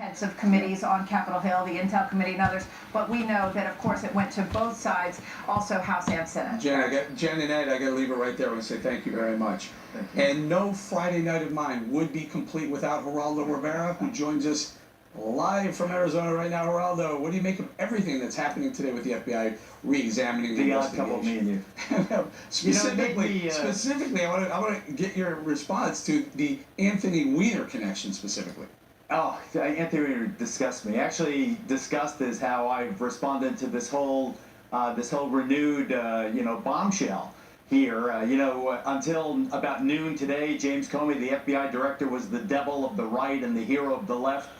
heads of committees on Capitol Hill, the Intel Committee and others, but we know that, of course, it went to both sides, also House and Senate. Jen and Ed, I got to leave it right there and say thank you very much. And no Friday night of mine would be complete without Geraldo Riveria, who joins us live from Arizona right now. Geraldo, what do you make of everything that's happening today with the FBI re-examining the investigation? Couple me and you. Specifically, I want to get your response to the Anthony Weiner connection specifically. Oh, Anthony Weiner disgusts me. Actually, disgust is how I've responded to this whole renewed, bombshell here. Until about noon today, James Comey, the FBI director, was the devil of the right and the hero of the left.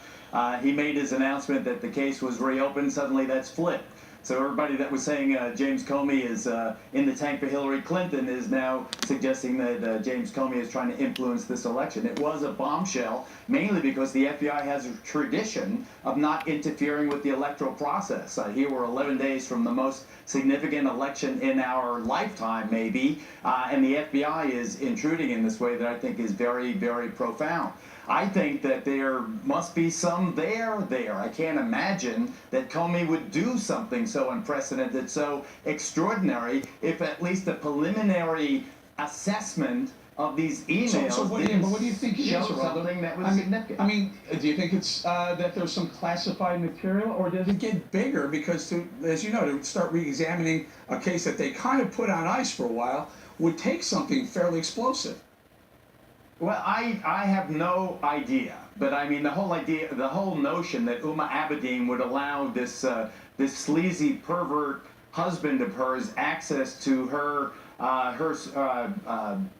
He made his announcement that the case was reopened. Suddenly that's flipped. So everybody that was saying James Comey is in the tank for Hillary Clinton is now suggesting that James Comey is trying to influence this election. It was a bombshell, mainly because the FBI has a tradition of not interfering with the electoral process. Here we're 11 days from the most significant election in our lifetime, maybe, and the FBI is intruding in this way that I think is very, very profound. I think that there must be some there. I can't imagine that Comey would do something so unprecedented, so extraordinary, if at least a preliminary assessment of these emails so what do you think show something that was significant. I mean, do you think it's that there's some classified material, or does it get bigger? Because, as you know, to start re-examining a case that they kind of put on ice for a while would take something fairly explosive. Well, I have no idea, but I mean the whole notion that Uma Abedin would allow this sleazy pervert husband of hers access to her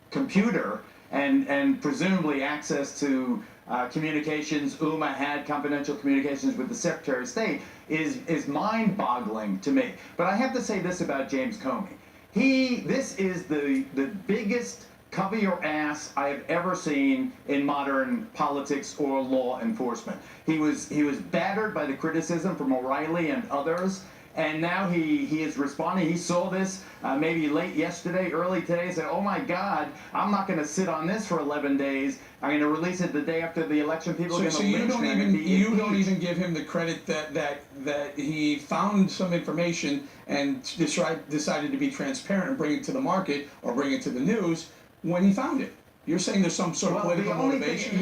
computer and presumably access to communications Uma had, confidential communications with the Secretary of State, is mind-boggling to me. But I have to say this about James Comey. This is the biggest cover your ass I have ever seen in modern politics or law enforcement. He was battered by the criticism from O'Reilly and others, and now he is responding. He saw this maybe late yesterday, early today, said, oh my God, I'm not going to sit on this for 11 days. I'm going to release it the day after the election. People are going to lynch me. You don't even give him the credit that he found some information and decided to be transparent and bring it to the market or bring it to the news when he found it. You're saying there's some sort of political motivation?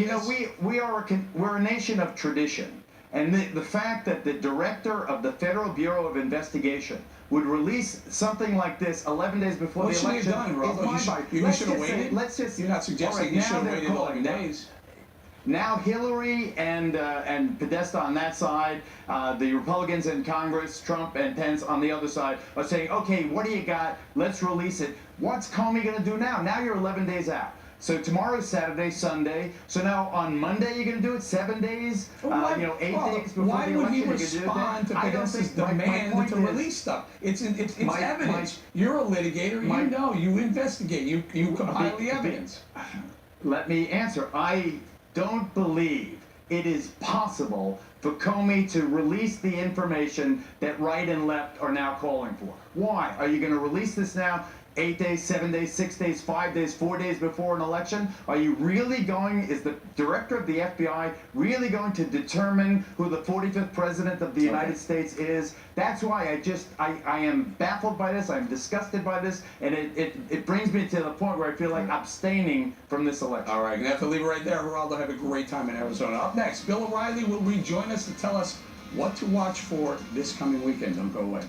We're a nation of tradition. And the fact that the director of the Federal Bureau of Investigation would release something like this 11 days before the election. You should have waited? You're not suggesting you should have waited 11 days. Now Hillary and Podesta on that side, the Republicans in Congress, Trump and Pence on the other side, are saying, okay, what do you got? Let's release it. What's Comey going to do now? Now you're 11 days out. So tomorrow's Saturday, Sunday. So now on Monday you're going to do it 7 days, 8 days before the election. Why would he respond to Podesta's demand to release stuff? It's evidence. You're a litigator. You investigate. You compile the evidence. Let me answer. I don't believe it is possible for Comey to release the information that right and left are now calling for. Why? Are you going to release this now 8 days, 7 days, 6 days, 5 days, 4 days before an election? Are you really is the director of the FBI really going to determine who the 45th president of the United States is? That's why I am baffled by this, I'm disgusted by this, and it brings me to the point where I feel like abstaining from this election. All right, you're going to have to leave it right there. Geraldo, have a great time in Arizona. Up next, Bill O'Reilly will rejoin us to tell us what to watch for this coming weekend. Don't go away.